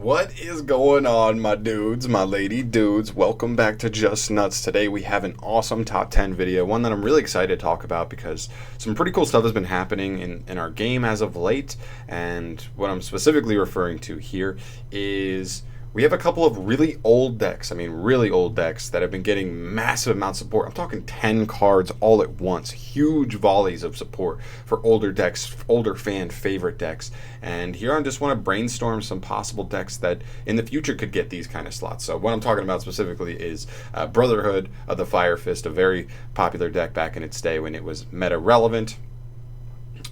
What is going on, my dudes, my lady dudes? Welcome back to Just Nuts. Today we have an awesome top 10 video, one that I'm really excited to talk about because some pretty cool stuff has been happening in our game as of late. And what I'm specifically referring to here is we have a couple of really old decks, really old decks that have been getting massive amounts of support. I'm talking 10 cards all at once, huge volleys of support for older decks, older fan favorite decks. And here I just want to brainstorm some possible decks that in the future could get these kind of slots. So what I'm talking about specifically is Brotherhood of the Fire Fist, a very popular deck back in its day when it was meta relevant.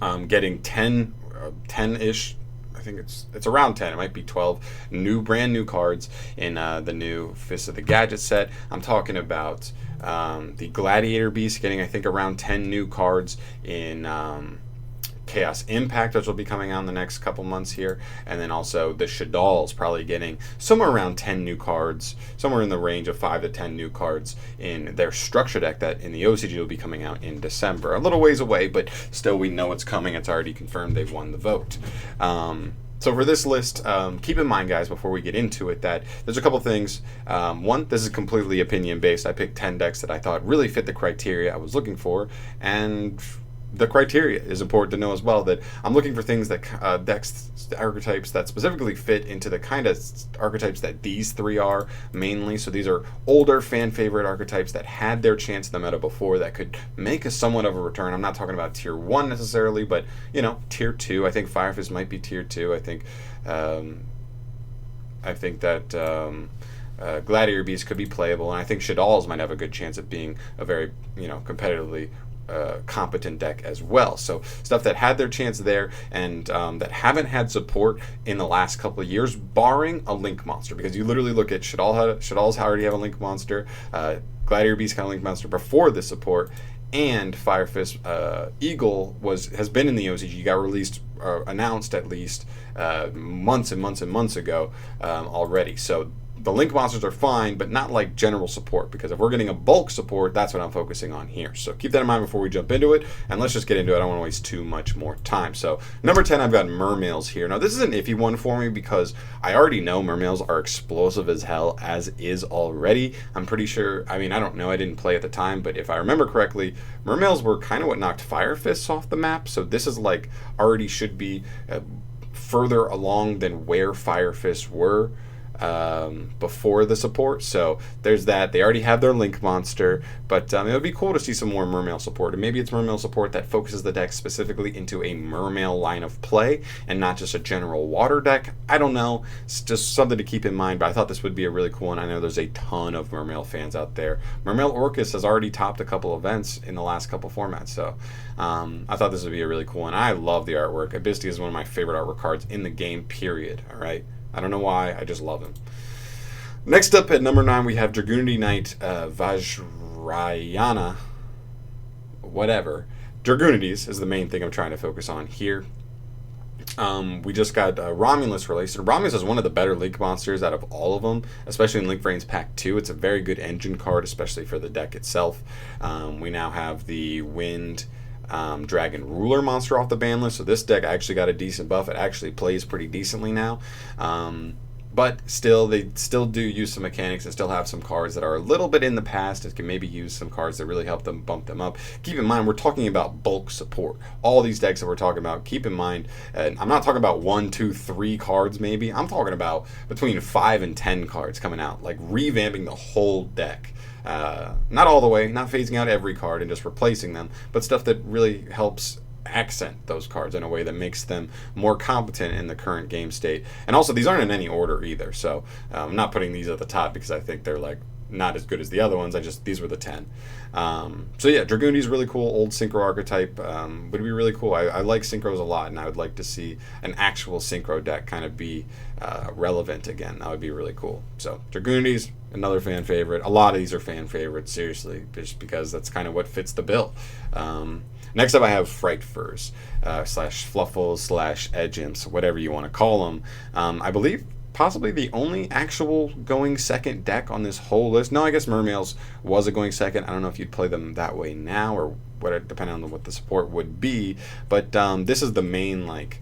Getting 10-ish. I think it's around 10. It might be 12 brand new cards in the new Fist of the Gadget set. I'm talking about the Gladiator Beast getting, I think, around 10 new cards in Chaos Impact, which will be coming out in the next couple months here. And then also the shaddolls probably getting somewhere around 10 new cards, somewhere in the range of 5 to 10 new cards in their structure deck that in the OCG will be coming out in December. A little ways away, but still we know it's coming. It's already confirmed they've won the vote. So for this list, keep in mind, guys, before we get into it, that there's a couple things. One, this is completely opinion-based. I picked 10 decks that I thought really fit the criteria I was looking for, and the criteria is important to know as well, that I'm looking for things that decks, archetypes that specifically fit into the kind of archetypes that these three are mainly. So these are older fan favorite archetypes that had their chance in the meta before that could make a somewhat of a return. I'm not talking about tier 1 necessarily, but tier 2. I think Fire Fist might be tier 2. I think that Gladiator Beast could be playable, and I think shaddolls might have a good chance of being a very competitively competent deck as well. So stuff that had their chance there and that haven't had support in the last couple of years, barring a Link Monster, because you literally look at shaddolls already have a Link Monster, Gladiator Beast kind of Link Monster before the support, and Fire Fist Eagle has been in the OCG, got released, announced at least months and months and months ago already. So the Link Monsters are fine, but not like general support, because if we're getting a bulk support, that's what I'm focusing on here. So keep that in mind before we jump into it, and let's just get into it. I don't want to waste too much more time. So number 10, I've got Mermails here. Now this is an iffy one for me because I already know Mermails are explosive as hell as is already. I'm pretty sure, I don't know, I didn't play at the time, but if I remember correctly, Mermails were kind of what knocked Fire Fists off the map. So this is like already should be further along than where Fire Fists were before the support. So there's that. They already have their Link Monster, but it would be cool to see some more Mermail support, and maybe it's Mermail support that focuses the deck specifically into a Mermail line of play and not just a general water deck. I don't know, it's just something to keep in mind, but I thought this would be a really cool one. I know there's a ton of Mermail fans out there. Mermail Orcus has already topped a couple events in the last couple formats, so I thought this would be a really cool one. I love the artwork. Abystia is one of my favorite artwork cards in the game, period. Alright, I don't know why, I just love him. Next up at number 9, we have Dragoonity Knight Vajrayana. Whatever. Dragoonities is the main thing I'm trying to focus on here. We just got Romulus released. And Romulus is one of the better Link monsters out of all of them, especially in Link Vrains Pack 2. It's a very good engine card, especially for the deck itself. We now have the Wind Dragon Ruler monster off the ban list, so this deck actually got a decent buff. It actually plays pretty decently now, but still, they still do use some mechanics and still have some cards that are a little bit in the past. It can maybe use some cards that really help them bump them up. Keep in mind, we're talking about bulk support. All these decks that we're talking about, keep in mind, I'm not talking about 1, 2, 3 cards maybe. I'm talking about between 5 and 10 cards coming out, like revamping the whole deck. Not all the way, not phasing out every card and just replacing them, but stuff that really helps accent those cards in a way that makes them more competent in the current game state. And also, these aren't in any order either, so I'm not putting these at the top because I think they're like not as good as the other ones. These were the 10. So yeah, Dragoonity is really cool. Old Synchro archetype would be really cool. I like Synchros a lot, and I would like to see an actual Synchro deck kind of be relevant again. That would be really cool. So Dragoonity's another fan favorite. A lot of these are fan favorites, seriously, just because that's kind of what fits the bill. Next up, I have Fright Furs, slash Fluffles, slash Edge Imps, whatever you want to call them. I believe possibly the only actual going second deck on this whole list. No, I guess Mermails was a going second. I don't know if you'd play them that way now or what, depending on what the support would be. But this is the main, like,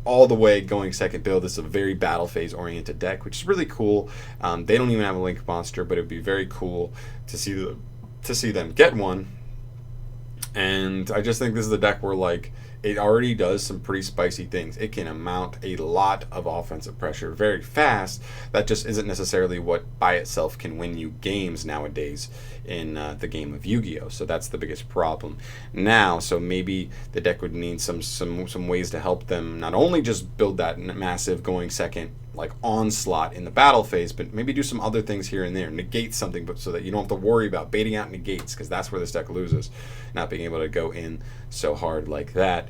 all the way going second build. This is a very battle phase oriented deck, which is really cool. They don't even have a Link monster, but it'd be very cool to see them get one. And I just think this is a deck where, like, it already does some pretty spicy things. It can mount a lot of offensive pressure very fast. That just isn't necessarily what by itself can win you games nowadays in the game of Yu-Gi-Oh! So that's the biggest problem now. So maybe the deck would need some ways to help them not only just build that massive going second like onslaught in the battle phase, but maybe do some other things here and there, negate something, but so that you don't have to worry about baiting out negates, because that's where this deck loses, not being able to go in so hard like that.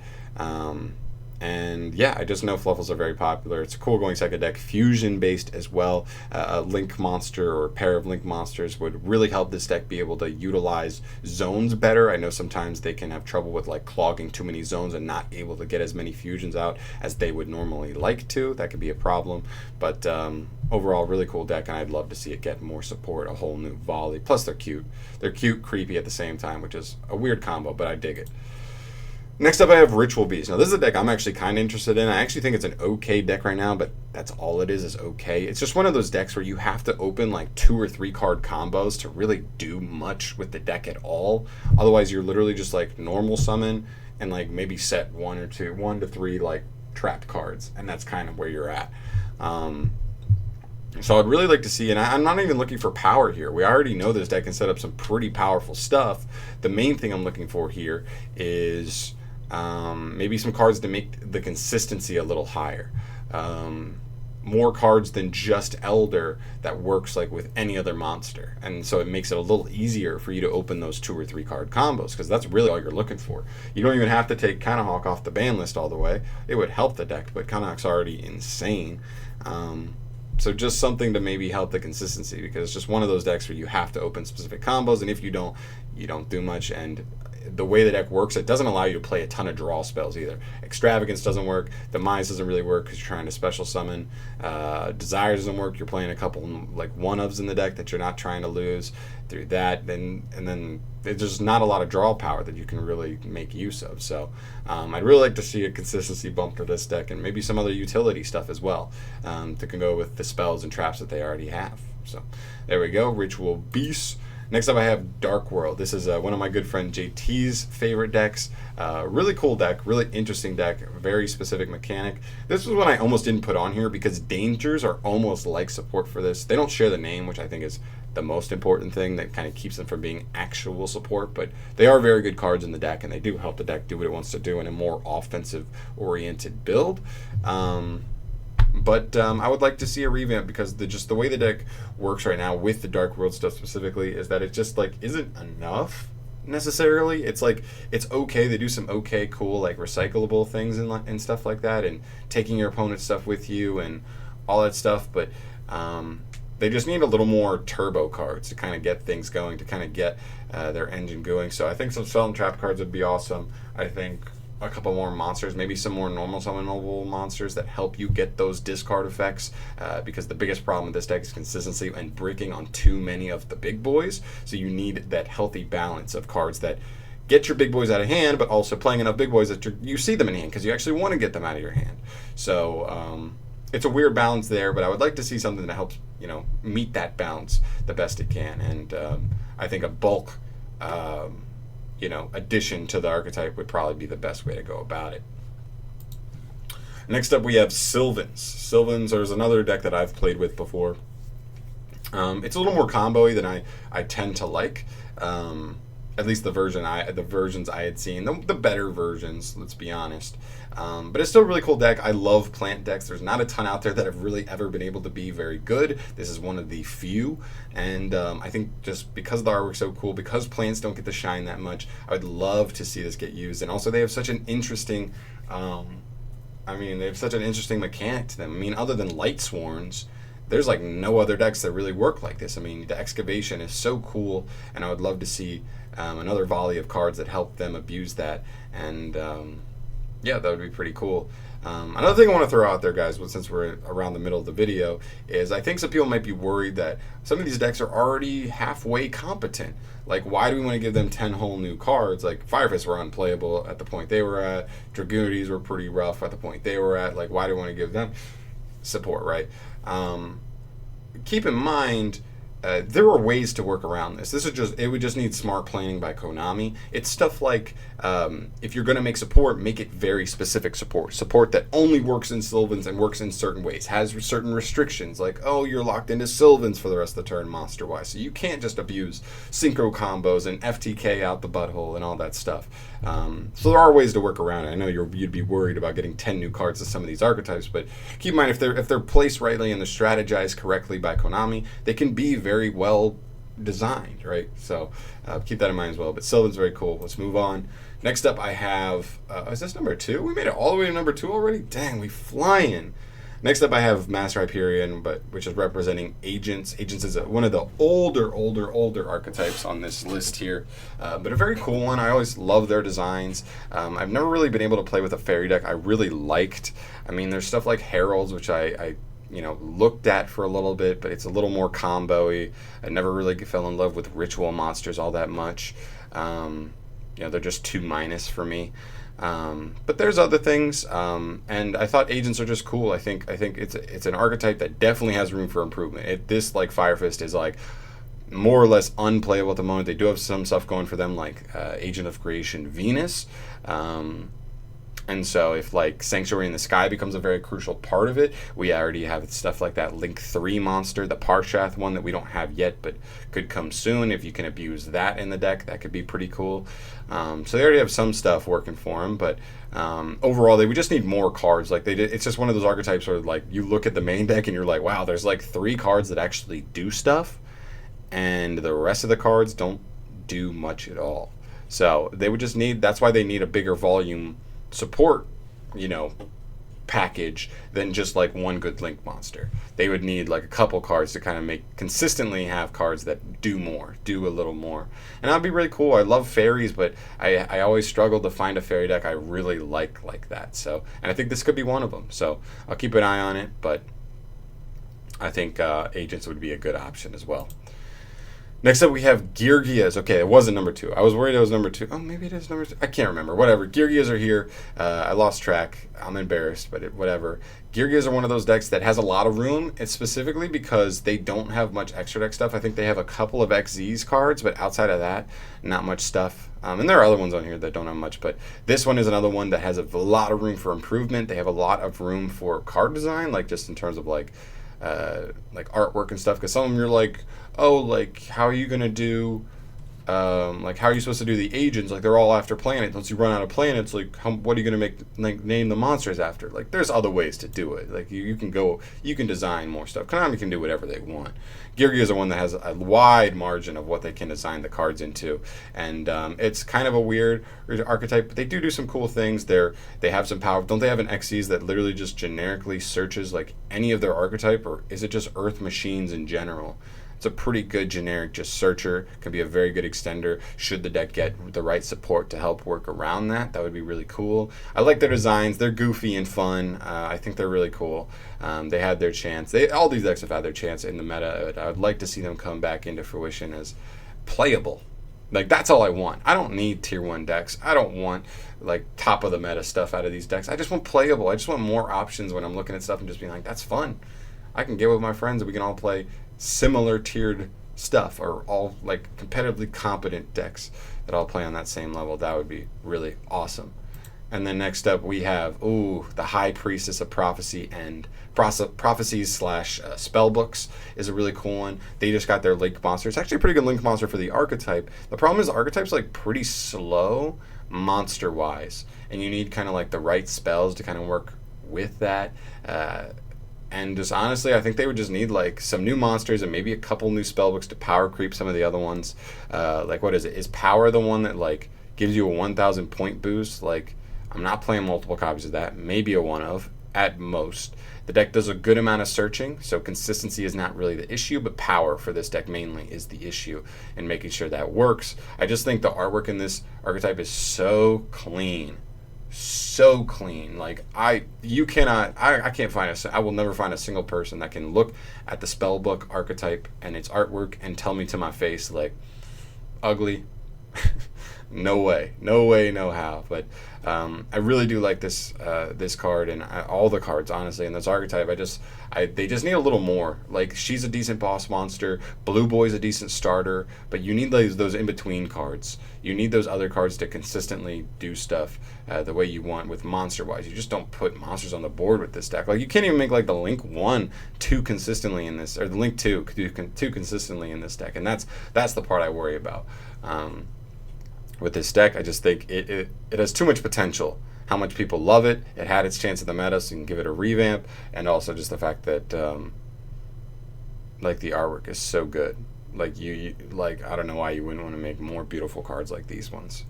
And yeah, I just know Fluffles are very popular. It's a cool going second deck, fusion based as well. A Link monster or a pair of Link monsters would really help this deck be able to utilize zones better. I know sometimes they can have trouble with like clogging too many zones and not able to get as many fusions out as they would normally like to. That could be a problem. But overall, really cool deck, and I'd love to see it get more support, a whole new volley. Plus, they're cute. They're cute, creepy at the same time, which is a weird combo, but I dig it. Next up, I have Ritual Beast. Now, this is a deck I'm actually kind of interested in. I actually think it's an okay deck right now, but that's all it is okay. It's just one of those decks where you have to open like 2 or 3 card combos to really do much with the deck at all. Otherwise, you're literally just like normal summon and like maybe set 1 to 3 like trapped cards, and that's kind of where you're at. So I'd really like to see, and I'm not even looking for power here. We already know this deck can set up some pretty powerful stuff. The main thing I'm looking for here is maybe some cards to make the consistency a little higher. More cards than just Elder that works like with any other monster. And so it makes it a little easier for you to open those 2 or 3 card combos, because that's really all you're looking for. You don't even have to take Kanahawk off the ban list all the way. It would help the deck, but Kanahawk's already insane. So just something to maybe help the consistency, because it's just one of those decks where you have to open specific combos, and if you don't, you don't do much. And the way the deck works, it doesn't allow you to play a ton of draw spells either. Extravagance doesn't work. Demise doesn't really work because you're trying to special summon. Desire doesn't work. You're playing a couple like one-ofs in the deck that you're not trying to lose through that. And then there's just not a lot of draw power that you can really make use of. So I'd really like to see a consistency bump to this deck, and maybe some other utility stuff as well that can go with the spells and traps that they already have. So there we go, Ritual Beast. Next up, I have Dark World. This is one of my good friend JT's favorite decks. Really cool deck, really interesting deck, very specific mechanic. This was one I almost didn't put on here because dangers are almost like support for this. They don't share the name, which I think is the most important thing that kind of keeps them from being actual support, but they are very good cards in the deck, and they do help the deck do what it wants to do in a more offensive-oriented build. But I would like to see a revamp, because just the way the deck works right now with the Dark World stuff specifically is that it just like isn't enough necessarily. It's like it's okay. They do some okay, cool like recyclable things and stuff like that, and taking your opponent's stuff with you and all that stuff. But they just need a little more turbo cards to kind of get things going, to kind of get their engine going. So I think some spell and trap cards would be awesome. I think a couple more monsters, maybe some more normal summonable monsters that help you get those discard effects, because the biggest problem with this deck is consistency and breaking on too many of the big boys. So you need that healthy balance of cards that get your big boys out of hand, but also playing enough big boys that you see them in hand because you actually want to get them out of your hand. So it's a weird balance there, but I would like to see something that helps meet that balance the best it can. And I think a bulk addition to the archetype would probably be the best way to go about it. Next up, we have Sylvans. Sylvans is another deck that I've played with before. It's a little more combo-y than I tend to like. At least the versions I had seen, the better versions, let's be honest. But it's still a really cool deck. I love plant decks. There's not a ton out there that have really ever been able to be very good. This is one of the few, and I think just because the artwork's so cool, because plants don't get to shine that much, I would love to see this get used. And also, they have such an interesting, mechanic to them. I mean, other than Light Sworns, there's like no other decks that really work like this. I mean, the excavation is so cool, and I would love to see another volley of cards that help them abuse that. And yeah, that would be pretty cool. Another thing I want to throw out there, guys, since we're around the middle of the video, is I think some people might be worried that some of these decks are already halfway competent. Like, why do we want to give them 10 whole new cards? Like, Firefists were unplayable at the point they were at. Dragoonies were pretty rough at the point they were at. Like, why do we want to give them support, right? Keep in mind, there are ways to work around this. It would just need smart planning by Konami. It's stuff like, if you're going to make support, make it very specific support that only works in Sylvans and works in certain ways, has certain restrictions, like, oh, you're locked into Sylvans for the rest of the turn monster wise, so you can't just abuse synchro combos and FTK out the butthole and all that stuff. So there are ways to work around it. I know you'd be worried about getting 10 new cards to some of these archetypes, but keep in mind, if they're placed rightly and they're strategized correctly by Konami, they can be very well designed, right? So keep that in mind as well. But Sylvan's very cool. Let's move on. Next up, I have is this number 2? We made it all the way to number 2 already. Dang, we flying. Next up, I have Master Hyperion, which is representing Agents. Agents is one of the older archetypes on this list here, but a very cool one. I always love their designs. I've never really been able to play with a fairy deck I really liked. I mean, there's stuff like Heralds, which I looked at for a little bit, but it's a little more combo-y. I never really fell in love with ritual monsters all that much. They're just 2- for me. But there's other things, and I thought Agents are just cool. I think it's an archetype that definitely has room for improvement. This, like Fire Fist, is like more or less unplayable at the moment. They do have some stuff going for them, like Agent of Creation Venus. And so if like Sanctuary in the Sky becomes a very crucial part of it, we already have stuff like that Link 3 monster, the Parshath one that we don't have yet but could come soon. If you can abuse that in the deck, that could be pretty cool. So they already have some stuff working for them, but overall we just need more cards. Like it's just one of those archetypes where like you look at the main deck and you're like, wow, there's like 3 cards that actually do stuff, and the rest of the cards don't do much at all. So they would just need, that's why they need a bigger volume support, package than just like one good Link monster. They would need like a couple cards to kind of consistently have cards that do a little more. And that'd be really cool. I love fairies, but I always struggled to find a fairy deck I really like that. So, and I think this could be one of them. So I'll keep an eye on it, but I think Agents would be a good option as well. Next up, we have Geargias. Okay, it wasn't number 2. I was worried it was number 2. Oh, maybe it is number 2. I can't remember. Whatever. Geargias are here. I lost track. I'm embarrassed, but whatever. Geargias are one of those decks that has a lot of room. It's specifically because they don't have much extra deck stuff. I think they have a couple of XZ's cards, but outside of that, not much stuff. And there are other ones on here that don't have much, but this one is another one that has a lot of room for improvement. They have a lot of room for card design, like just in terms of like artwork and stuff, because some of them you're like, oh, like how are you gonna do like how are you supposed to do the agents, like they're all after planets. Once you run out of planets, like what are you gonna name the monsters after? Like there's other ways to do it. Like you can design more stuff. Konami can do whatever they want. Geargia is the one that has a wide margin of what they can design the cards into, and it's kind of a weird archetype, but they do some cool things. They have some power. Don't they have an XCs that literally just generically searches like any of their archetype, or is it just Earth machines in general? It's a pretty good generic just searcher. Can be a very good extender should the deck get the right support to help work around that. That would be really cool. I like their designs. They're goofy and fun. I think they're really cool. They had their chance. All these decks have had their chance in the meta. I would like to see them come back into fruition as playable. Like that's all I want. I don't need tier 1 decks. I don't want like top of the meta stuff out of these decks. I just want playable. I just want more options when I'm looking at stuff and just being like, that's fun. I can get with my friends and we can all play similar tiered stuff, or all like competitively competent decks that all play on that same level. That would be really awesome. And then next up we have the High Priestess of Prophecy and Prophecies / spell books is a really cool one. They just got their Link monster. It's actually a pretty good Link monster for the archetype. The problem is the archetype's like pretty slow monster wise, and you need kind of like the right spells to kind of work with that. And just honestly, I think they would just need like some new monsters and maybe a couple new spellbooks to power creep some of the other ones. Like what is it? Is power the one that like gives you a 1,000 point boost? Like I'm not playing multiple copies of that. Maybe a one of at most. The deck does a good amount of searching, so consistency is not really the issue, but power for this deck mainly is the issue, and making sure that works. I just think the artwork in this archetype is so clean. so clean. Like you cannot, I can't find I will never find a single person that can look at the spellbook archetype and its artwork and tell me to my face like, ugly. No way, no way, no how. But I really do like this card and all the cards, honestly, in this archetype. They just need a little more. Like, she's a decent boss monster, Blue Boy's a decent starter, but you need those in between cards. You need those other cards to consistently do stuff the way you want with monster wise. You just don't put monsters on the board with this deck. Like, you can't even make like the Link 1 too consistently in this, or the Link 2 too consistently in this deck, and that's the part I worry about. With this deck, I just think it has too much potential. How much people love it. It had its chance at the meta, so you can give it a revamp, and also just the fact that like the artwork is so good. Like you like, I don't know why you wouldn't want to make more beautiful cards like these ones.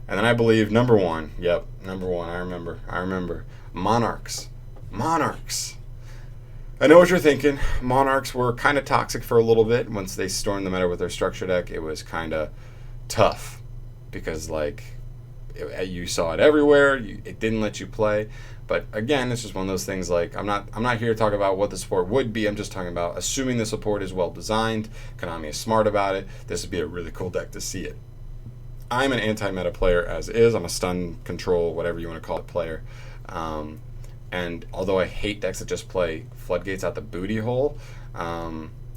And then I believe number one. Yep, number one. I remember. Monarchs. I know what you're thinking. Monarchs were kind of toxic for a little bit. Once they stormed the meta with their structure deck, it was kind of tough. Because like you saw it everywhere, it didn't let you play. But again, it's just one of those things. Like, I'm not here to talk about what the support would be. I'm just talking about assuming the support is well designed. Konami is smart about it. This would be a really cool deck to see it. I'm an anti-meta player as is. I'm a stun control, whatever you want to call it, player. And although I hate decks that just play floodgates out the booty hole,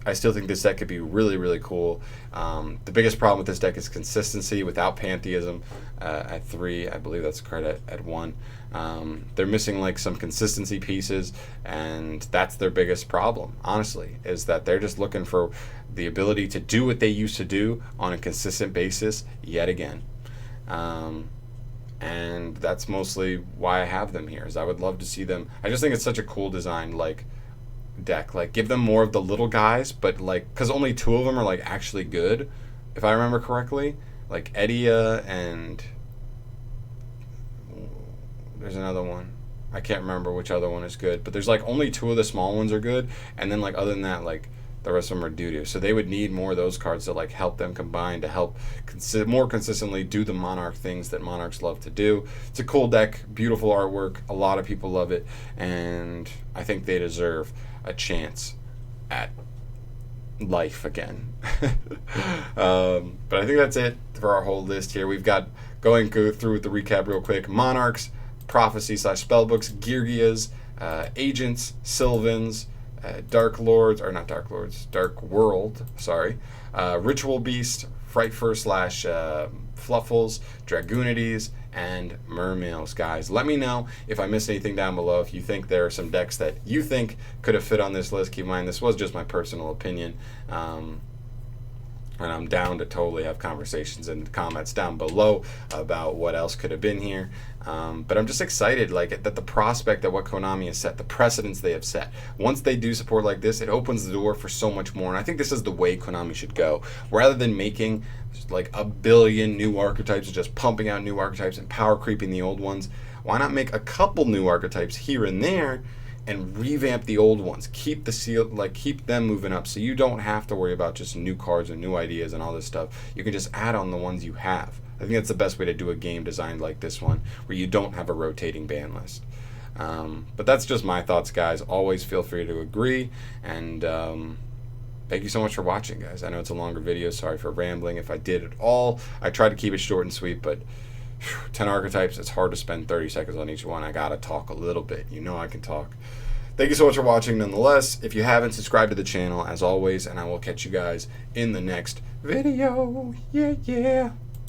I still think this deck could be really, really cool. The biggest problem with this deck is consistency without Pantheism at 3. I believe that's correct at 1. They're missing like some consistency pieces, and that's their biggest problem, honestly, is that they're just looking for the ability to do what they used to do on a consistent basis yet again. And that's mostly why I have them here, is I would love to see them. I just think it's such a cool design, like, deck. Like, give them more of the little guys, but like, because only 2 of them are like actually good, if I remember correctly. Like Edia, and there's another one, I can't remember which other one is good, but there's like only 2 of the small ones are good, and then like other than that, like the rest of them are doo-doo. So they would need more of those cards to like help them combine to help more consistently do the Monarch things that Monarchs love to do. It's a cool deck, beautiful artwork, a lot of people love it, and I think they deserve a chance at life again. But I think that's it for our whole list here. We've got, go through with the recap real quick: Monarchs, Prophecy / Spellbooks, Girgias, Agents, Sylvans, Dark World, Ritual Beast, Frightfur / Fluffles, Dragoonities, and Mermails. Guys, let me know if I missed anything down below. If you think there are some decks that you think could have fit on this list, keep in mind this was just my personal opinion. And I'm down to totally have conversations in the comments down below about what else could have been here. But I'm just excited, like, that the prospect that what Konami has set, the precedents they have set. Once they do support like this, it opens the door for so much more. And I think this is the way Konami should go. Rather than making like a billion new archetypes, just pumping out new archetypes and power creeping the old ones, why not make a couple new archetypes here and there and revamp the old ones, keep the seal, like keep them moving up, so you don't have to worry about just new cards and new ideas and all this stuff. You can just add on the ones you have. I think that's the best way to do a game designed like this one, where you don't have a rotating ban list. But that's just my thoughts, guys. Always feel free to agree, and thank you so much for watching, guys. I know it's a longer video, sorry for rambling if I did at all. I tried to keep it short and sweet, but 10 archetypes, it's hard to spend 30 seconds on each one. I gotta talk a little bit. You know I can talk. Thank you so much for watching nonetheless. If you haven't, subscribe to the channel as always, and I will catch you guys in the next video. Yeah.